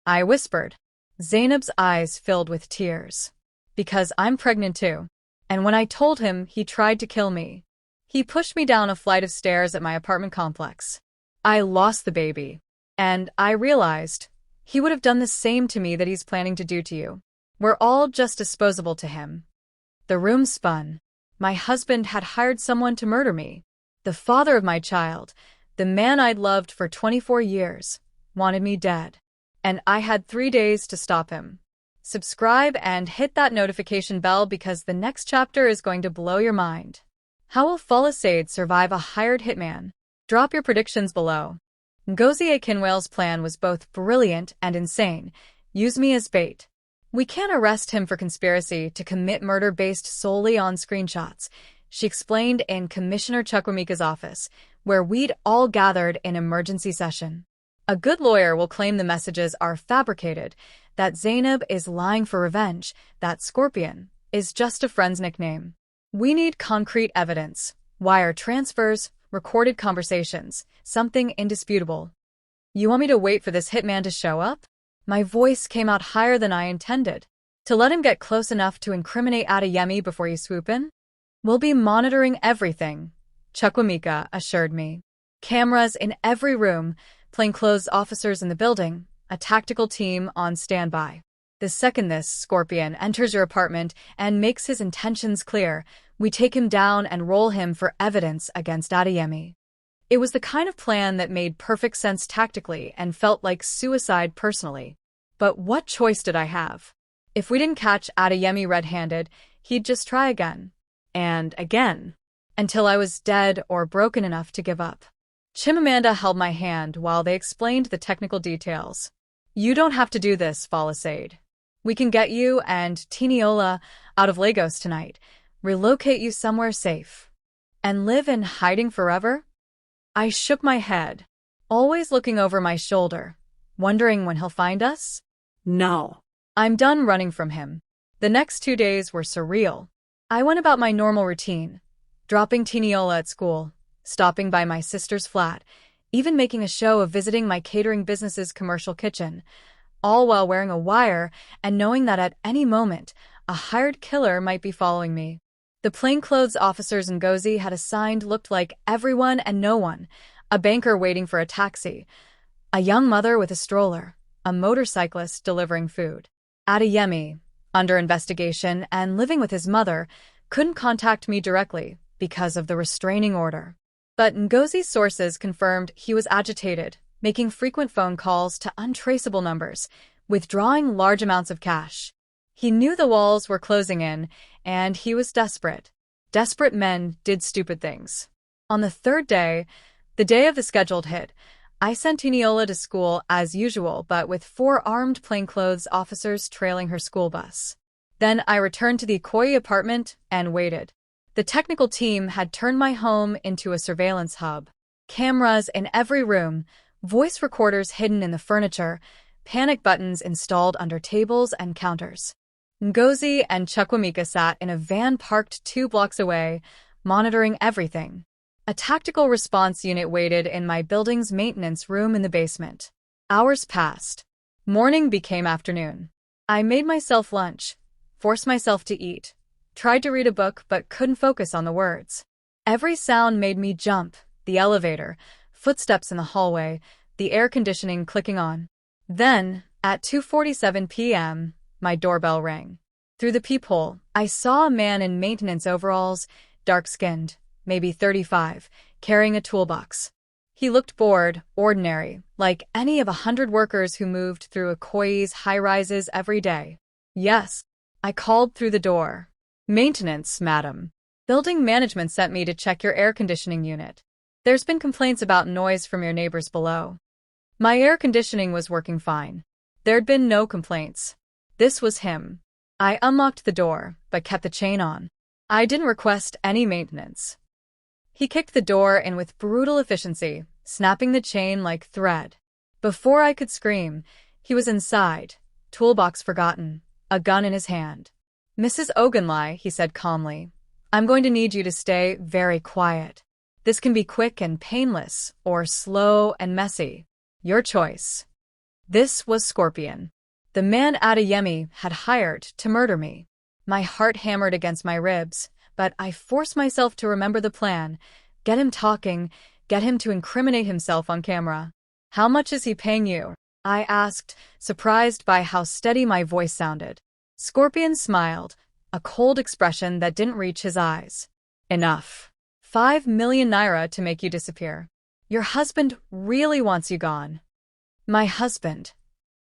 I whispered. Zainab's eyes filled with tears. "Because I'm pregnant too. And when I told him, he tried to kill me. He pushed me down a flight of stairs at my apartment complex. I lost the baby. And I realized he would have done the same to me that he's planning to do to you. We're all just disposable to him." The room spun. My husband had hired someone to murder me. The father of my child, the man I'd loved for 24 years, wanted me dead. And I had 3 days to stop him. Subscribe and hit that notification bell because the next chapter is going to blow your mind. How will Falisaid survive a hired hitman? Drop your predictions below. Ngozi Akinwale's plan was both brilliant and insane. Use me as bait. "We can't arrest him for conspiracy to commit murder based solely on screenshots," she explained in Commissioner Chukwuemeka's office, where we'd all gathered in emergency session. "A good lawyer will claim the messages are fabricated, that Zainab is lying for revenge, that Scorpion is just a friend's nickname. We need concrete evidence, wire transfers, recorded conversations, something indisputable." "You want me to wait for this hitman to show up?" My voice came out higher than I intended. "To let him get close enough to incriminate Adeyemi before you swoop in?" "We'll be monitoring everything," Chukwuemeka assured me. "Cameras in every room, plainclothes officers in the building, a tactical team on standby. The second this Scorpion enters your apartment and makes his intentions clear, we take him down and roll him for evidence against Adeyemi." It was the kind of plan that made perfect sense tactically and felt like suicide personally. But what choice did I have? If we didn't catch Adeyemi red-handed, he'd just try again. And again. Until I was dead or broken enough to give up. Chimamanda held my hand while they explained the technical details. "You don't have to do this, Falisaid. We can get you and Tiniola out of Lagos tonight, relocate you somewhere safe. And live in hiding forever?" I shook my head, always looking over my shoulder, wondering when he'll find us. No. I'm done running from him. The next 2 days were surreal. I went about my normal routine, dropping Tiniola at school, stopping by my sister's flat, even making a show of visiting my catering business's commercial kitchen, all while wearing a wire and knowing that at any moment, a hired killer might be following me. The plainclothes officers Ngozi had assigned looked like everyone and no one, a banker waiting for a taxi, a young mother with a stroller, a motorcyclist delivering food. Adeyemi, under investigation and living with his mother, couldn't contact me directly because of the restraining order. But Ngozi's sources confirmed he was agitated, making frequent phone calls to untraceable numbers, withdrawing large amounts of cash. He knew the walls were closing in, and he was desperate. Desperate men did stupid things. On the third day, the day of the scheduled hit, I sent Tiniola to school as usual, but with 4 armed plainclothes officers trailing her school bus. Then I returned to the Ikoyi apartment and waited. The technical team had turned my home into a surveillance hub. Cameras in every room, voice recorders hidden in the furniture, panic buttons installed under tables and counters. Ngozi and Chukwuemeka sat in a van parked 2 blocks away, monitoring everything. A tactical response unit waited in my building's maintenance room in the basement. Hours passed. Morning became afternoon. I made myself lunch, forced myself to eat, tried to read a book but couldn't focus on the words. Every sound made me jump, the elevator, footsteps in the hallway, the air conditioning clicking on. Then, at 2:47 p.m., my doorbell rang. Through the peephole, I saw a man in maintenance overalls, dark-skinned, maybe 35, carrying a toolbox. He looked bored, ordinary, like any of 100 workers who moved through Ikoyi's high-rises every day. Yes. I called through the door. Maintenance, madam. Building management sent me to check your air conditioning unit. There's been complaints about noise from your neighbors below. My air conditioning was working fine. There'd been no complaints. This was him. I unlocked the door, but kept the chain on. I didn't request any maintenance. He kicked the door in with brutal efficiency, snapping the chain like thread. Before I could scream, he was inside, toolbox forgotten, a gun in his hand. Mrs. Ogunlai, he said calmly, I'm going to need you to stay very quiet. This can be quick and painless, or slow and messy. Your choice. This was Scorpion. The man Adeyemi had hired to murder me. My heart hammered against my ribs, but I forced myself to remember the plan. Get him talking, get him to incriminate himself on camera. How much is he paying you? I asked, surprised by how steady my voice sounded. Scorpion smiled, a cold expression that didn't reach his eyes. Enough. 5 million naira to make you disappear. Your husband really wants you gone. My husband.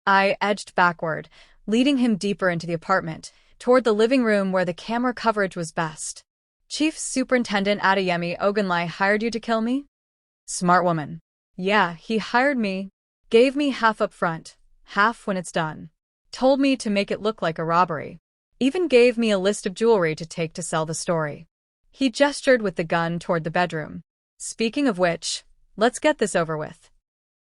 I edged backward, leading him deeper into the apartment, toward the living room where the camera coverage was best. Chief Superintendent Adeyemi Ogunlai hired you to kill me? Smart woman. Yeah, he hired me. Gave me half up front, half when it's done. Told me to make it look like a robbery. Even gave me a list of jewelry to take to sell the story. He gestured with the gun toward the bedroom. Speaking of which, let's get this over with.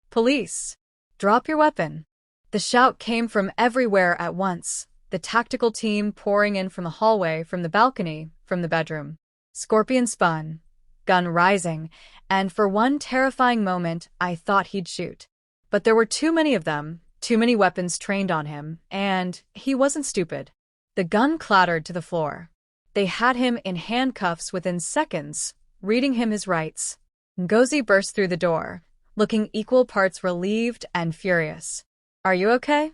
Police. Drop your weapon. The shout came from everywhere at once, the tactical team pouring in from the hallway, from the balcony, from the bedroom. Scorpion spun, gun rising, and for one terrifying moment I thought he'd shoot. But there were too many of them, too many weapons trained on him, and he wasn't stupid. The gun clattered to the floor. They had him in handcuffs within seconds, reading him his rights. Ngozi burst through the door, looking equal parts relieved and furious. Are you okay?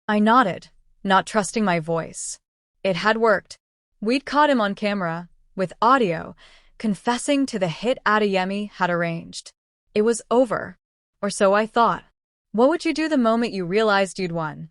I nodded, not trusting my voice. It had worked. We'd caught him on camera, with audio, confessing to the hit Adeyemi had arranged. It was over. Or so I thought. What would you do the moment you realized you'd won?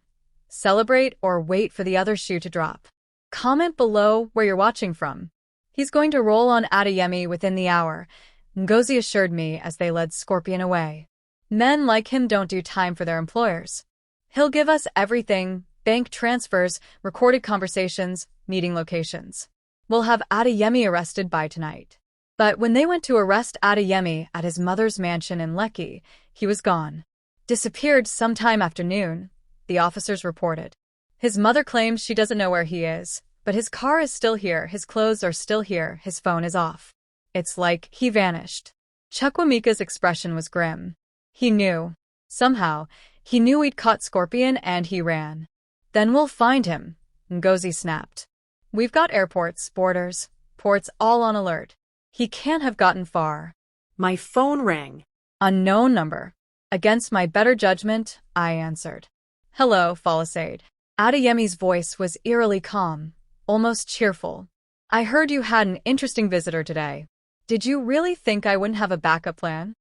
Celebrate or wait for the other shoe to drop? Comment below where you're watching from. He's going to roll on Adeyemi within the hour, Ngozi assured me as they led Scorpion away. Men like him don't do time for their employers. He'll give us everything, bank transfers, recorded conversations, meeting locations. We'll have Adeyemi arrested by tonight. But when they went to arrest Adeyemi at his mother's mansion in Lekki, he was gone. Disappeared sometime after noon, the officers reported. His mother claims she doesn't know where he is, but his car is still here, his clothes are still here, his phone is off. It's like he vanished. Chukwuemeka's expression was grim. He knew. Somehow, he knew we'd caught Scorpion and he ran. Then we'll find him, Ngozi snapped. We've got airports, borders, ports all on alert. He can't have gotten far. My phone rang. Unknown number. Against my better judgment, I answered. Hello, Falasade. Adeyemi's voice was eerily calm, almost cheerful. I heard you had an interesting visitor today. Did you really think I wouldn't have a backup plan?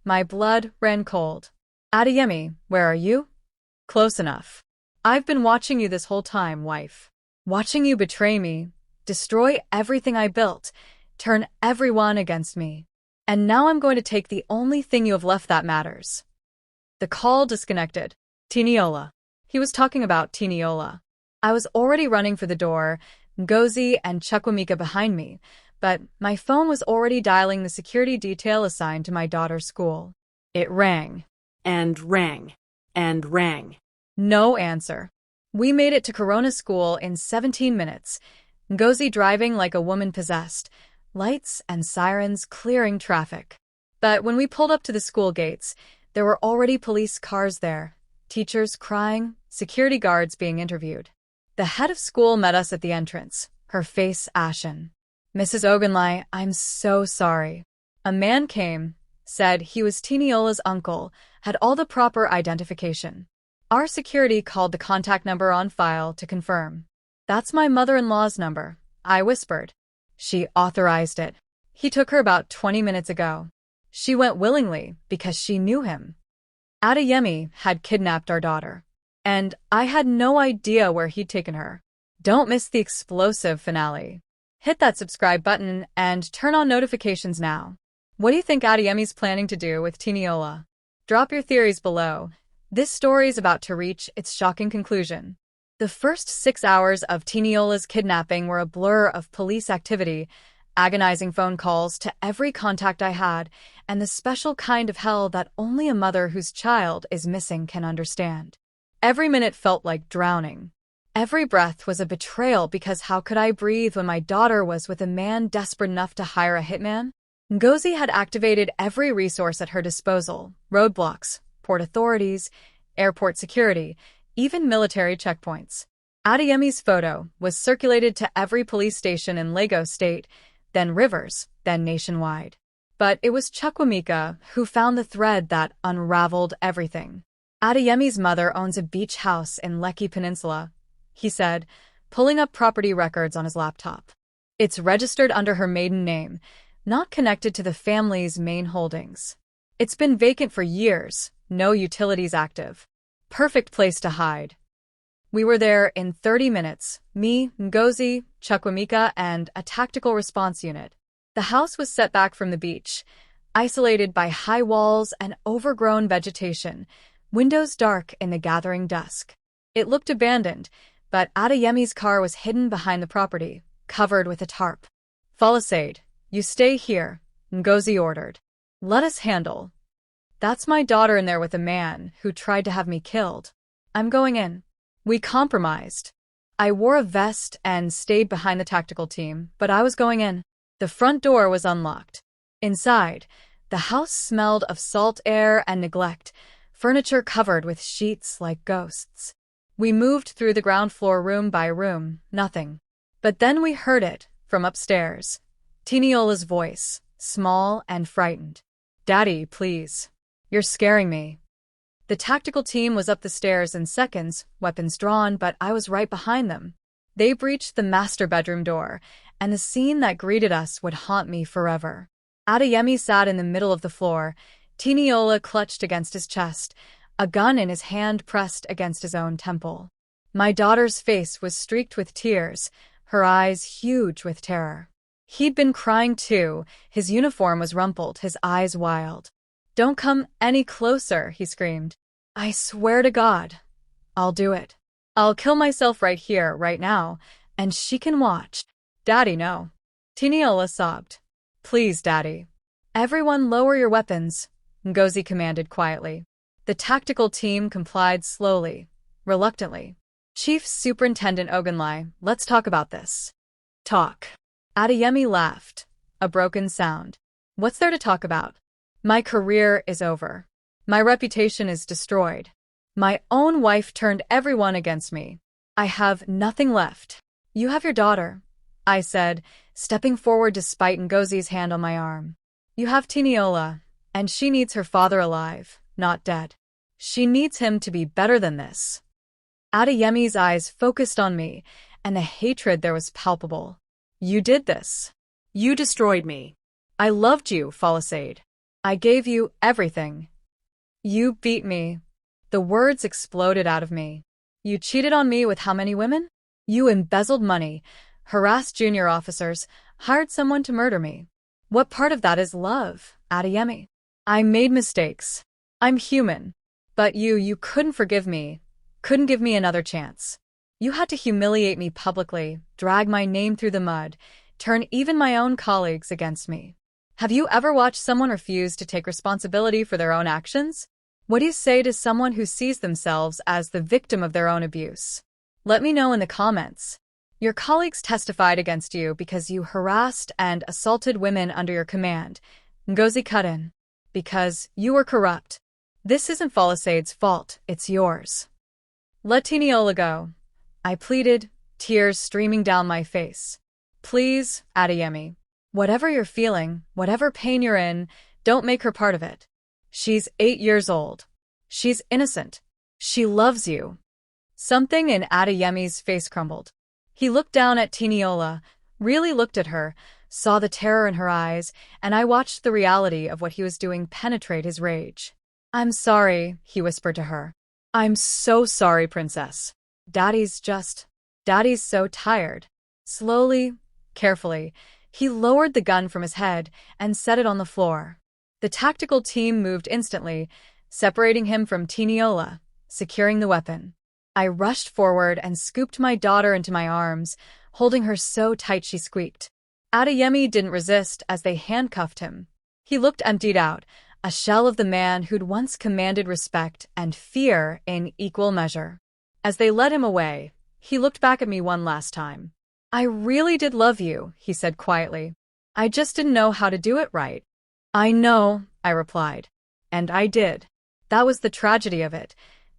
My blood ran cold. Adeyemi, where are you? Close enough. I've been watching you this whole time, wife. Watching you betray me, destroy everything I built, turn everyone against me. And now I'm going to take the only thing you have left that matters. The call disconnected. Tiniola. He was talking about Tiniola. I was already running for the door, Ngozi and Chukwuemeka behind me, but my phone was already dialing the security detail assigned to my daughter's school. It rang. And rang. And rang. No answer. We made it to Corona School in 17 minutes, Ngozi driving like a woman possessed, lights and sirens clearing traffic. But when we pulled up to the school gates, there were already police cars there, teachers crying, security guards being interviewed. The head of school met us at the entrance, her face ashen. Mrs. Ogunlai, I'm so sorry. A man came, said he was Tiniola's uncle, had all the proper identification. Our security called the contact number on file to confirm. That's my mother-in-law's number, I whispered. She authorized it. He took her about 20 minutes ago. She went willingly because she knew him. Adeyemi had kidnapped our daughter, and I had no idea where he'd taken her. Don't miss the explosive finale. Hit that subscribe button and turn on notifications now. What do you think Adeyemi's planning to do with Tiniola? Drop your theories below. This story is about to reach its shocking conclusion. The first 6 hours of Tiniola's kidnapping were a blur of police activity, agonizing phone calls to every contact I had, and the special kind of hell that only a mother whose child is missing can understand. Every minute felt like drowning. Every breath was a betrayal because how could I breathe when my daughter was with a man desperate enough to hire a hitman? Ngozi had activated every resource at her disposal: roadblocks, port authorities, airport security, even military checkpoints. Adeyemi's photo was circulated to every police station in Lagos State, then Rivers, then nationwide. But it was Chukwuemeka who found the thread that unraveled everything. Adeyemi's mother owns a beach house in Lekki Peninsula, he said, pulling up property records on his laptop. It's registered under her maiden name, not connected to the family's main holdings. It's been vacant for years, no utilities active. Perfect place to hide. We were there in 30 minutes, me, Ngozi, Chukwuemeka, and a tactical response unit. The house was set back from the beach, isolated by high walls and overgrown vegetation, windows dark in the gathering dusk. It looked abandoned, but Adeyemi's car was hidden behind the property, covered with a tarp. Falassade, you stay here, Ngozi ordered. Let us handle. That's my daughter in there with a man who tried to have me killed. I'm going in. We compromised. I wore a vest and stayed behind the tactical team, but I was going in. The front door was unlocked. Inside, the house smelled of salt air and neglect, furniture covered with sheets like ghosts. We moved through the ground floor room by room, nothing. But then we heard it, from upstairs. Tiniola's voice, small and frightened. Daddy, please. You're scaring me. The tactical team was up the stairs in seconds, weapons drawn, but I was right behind them. They breached the master bedroom door, and the scene that greeted us would haunt me forever. Adeyemi sat in the middle of the floor, Tiniola clutched against his chest, a gun in his hand pressed against his own temple. My daughter's face was streaked with tears, her eyes huge with terror. He'd been crying too, his uniform was rumpled, his eyes wild. Don't come any closer, he screamed. I swear to God, I'll do it. I'll kill myself right here, right now, and she can watch. Daddy, no. Tiniola sobbed. Please, Daddy. Everyone lower your weapons, Ngozi commanded quietly. The tactical team complied slowly, reluctantly. Chief Superintendent Ogunlai, let's talk about this. Talk. Adeyemi laughed, a broken sound. What's there to talk about? My career is over. My reputation is destroyed. My own wife turned everyone against me. I have nothing left. You have your daughter, I said, stepping forward despite Ngozi's hand on my arm. You have Tiniola, and she needs her father alive, not dead. She needs him to be better than this. Adeyemi's eyes focused on me, and the hatred there was palpable. You did this. You destroyed me. I loved you, Falassade. I gave you everything. You beat me. The words exploded out of me. You cheated on me with how many women? You embezzled money, harassed junior officers, hired someone to murder me. What part of that is love, Adeyemi? I made mistakes. I'm human. But you couldn't forgive me, couldn't give me another chance. You had to humiliate me publicly, drag my name through the mud, turn even my own colleagues against me. Have you ever watched someone refuse to take responsibility for their own actions? What do you say to someone who sees themselves as the victim of their own abuse? Let me know in the comments. Your colleagues testified against you because you harassed and assaulted women under your command. Ngozi cut in. Because you were corrupt. This isn't Falassade's fault, it's yours. Let Tiniola go. I pleaded, tears streaming down my face. Please, Adeyemi. Whatever you're feeling, whatever pain you're in, don't make her part of it. She's 8 years old. She's innocent. She loves you. Something in Adeyemi's face crumbled. He looked down at Tiniola, really looked at her, saw the terror in her eyes, and I watched the reality of what he was doing penetrate his rage. "I'm sorry," he whispered to her. "I'm so sorry, princess. Daddy's so tired." Slowly, carefully, he lowered the gun from his head and set it on the floor. The tactical team moved instantly, separating him from Tiniola, securing the weapon. I rushed forward and scooped my daughter into my arms, holding her so tight she squeaked. Adeyemi didn't resist as they handcuffed him. He looked emptied out, a shell of the man who'd once commanded respect and fear in equal measure. As they led him away, he looked back at me one last time. "I really did love you," he said quietly. "I just didn't know how to do it right." "I know," I replied. And I did. That was the tragedy of it.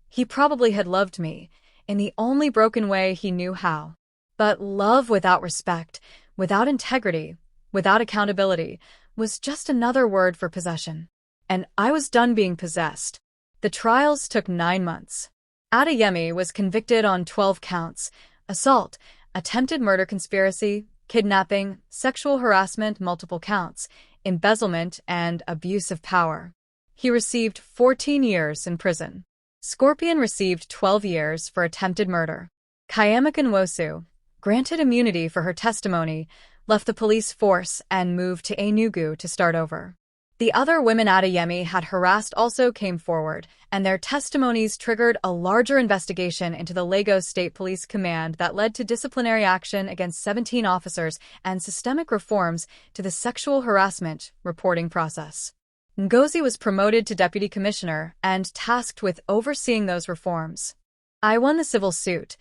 He probably had loved me, in the only broken way he knew how. But love without respect, without integrity, without accountability, was just another word for possession. And I was done being possessed. The trials took 9 months. Adeyemi was convicted on 12 counts: assault, attempted murder conspiracy, kidnapping, sexual harassment, multiple counts, embezzlement, and abuse of power. He received 14 years in prison. Scorpion received 12 years for attempted murder. Kayamaka Nwosu, granted immunity for her testimony, left the police force and moved to Enugu to start over. The other women Adeyemi had harassed also came forward, and their testimonies triggered a larger investigation into the Lagos State Police Command that led to disciplinary action against 17 officers and systemic reforms to the sexual harassment reporting process. Ngozi was promoted to deputy commissioner and tasked with overseeing those reforms. I won the civil suit,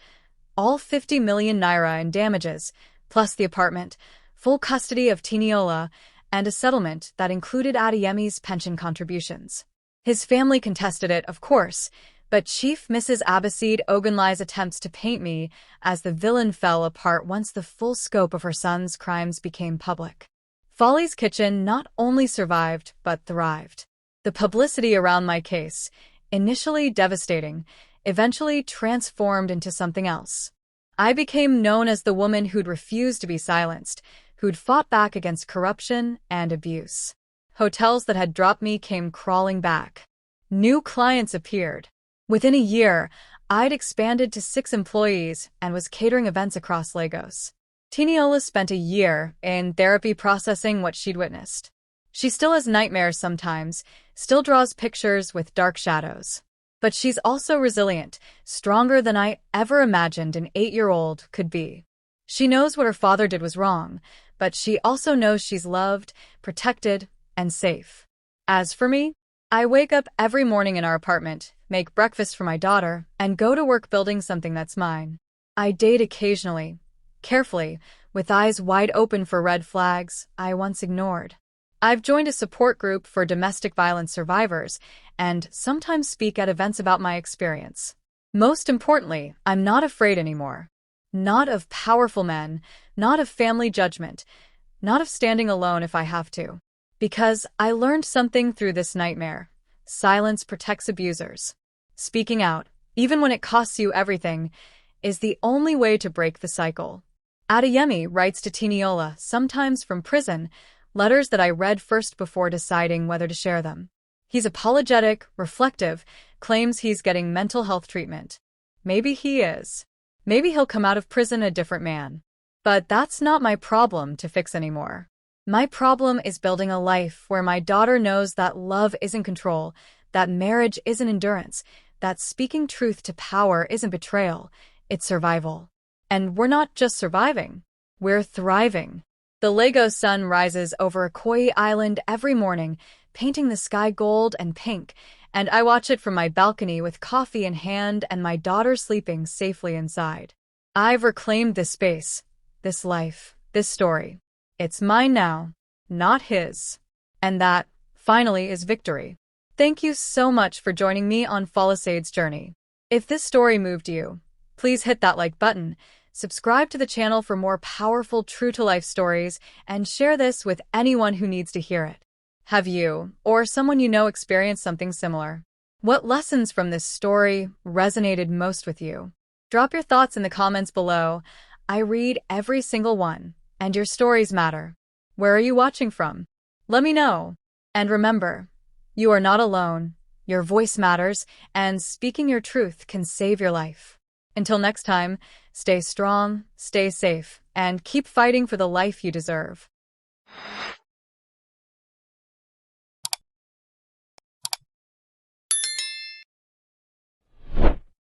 all 50 million naira in damages, plus the apartment, full custody of Tiniola, and a settlement that included Adeyemi's pension contributions. His family contested it, of course, but Chief Mrs. Abbasid Ogunlai's attempts to paint me as the villain fell apart once the full scope of her son's crimes became public. Folly's Kitchen not only survived, but thrived. The publicity around my case, initially devastating, eventually transformed into something else. I became known as the woman who'd refused to be silenced, who'd fought back against corruption and abuse. Hotels that had dropped me came crawling back. New clients appeared. Within a year, I'd expanded to 6 employees and was catering events across Lagos. Tiniola spent a year in therapy processing what she'd witnessed. She still has nightmares sometimes, still draws pictures with dark shadows. But she's also resilient, stronger than I ever imagined an 8-year-old could be. She knows what her father did was wrong, but she also knows she's loved, protected, and safe. As for me, I wake up every morning in our apartment, make breakfast for my daughter, and go to work building something that's mine. I date occasionally, carefully, with eyes wide open for red flags I once ignored. I've joined a support group for domestic violence survivors and sometimes speak at events about my experience. Most importantly, I'm not afraid anymore. Not of powerful men, not of family judgment, not of standing alone if I have to. Because I learned something through this nightmare. Silence protects abusers. Speaking out, even when it costs you everything, is the only way to break the cycle. Adeyemi writes to Tiniola, sometimes from prison, letters that I read first before deciding whether to share them. He's apologetic, reflective, claims he's getting mental health treatment. Maybe he is. Maybe he'll come out of prison a different man. But that's not my problem to fix anymore. My problem is building a life where my daughter knows that love isn't control, that marriage isn't endurance, that speaking truth to power isn't betrayal, it's survival. And we're not just surviving, we're thriving. The Lagos sun rises over Ikoyi Island every morning, painting the sky gold and pink, and I watch it from my balcony with coffee in hand and my daughter sleeping safely inside. I've reclaimed this space, this life, this story. It's mine now, not his. And that, finally, is victory. Thank you so much for joining me on Falisade's journey. If this story moved you, please hit that like button, subscribe to the channel for more powerful true-to-life stories, and share this with anyone who needs to hear it. Have you, or someone you know, experienced something similar? What lessons from this story resonated most with you? Drop your thoughts in the comments below. I read every single one, and your stories matter. Where are you watching from? Let me know. And remember, you are not alone. Your voice matters, and speaking your truth can save your life. Until next time, stay strong, stay safe, and keep fighting for the life you deserve.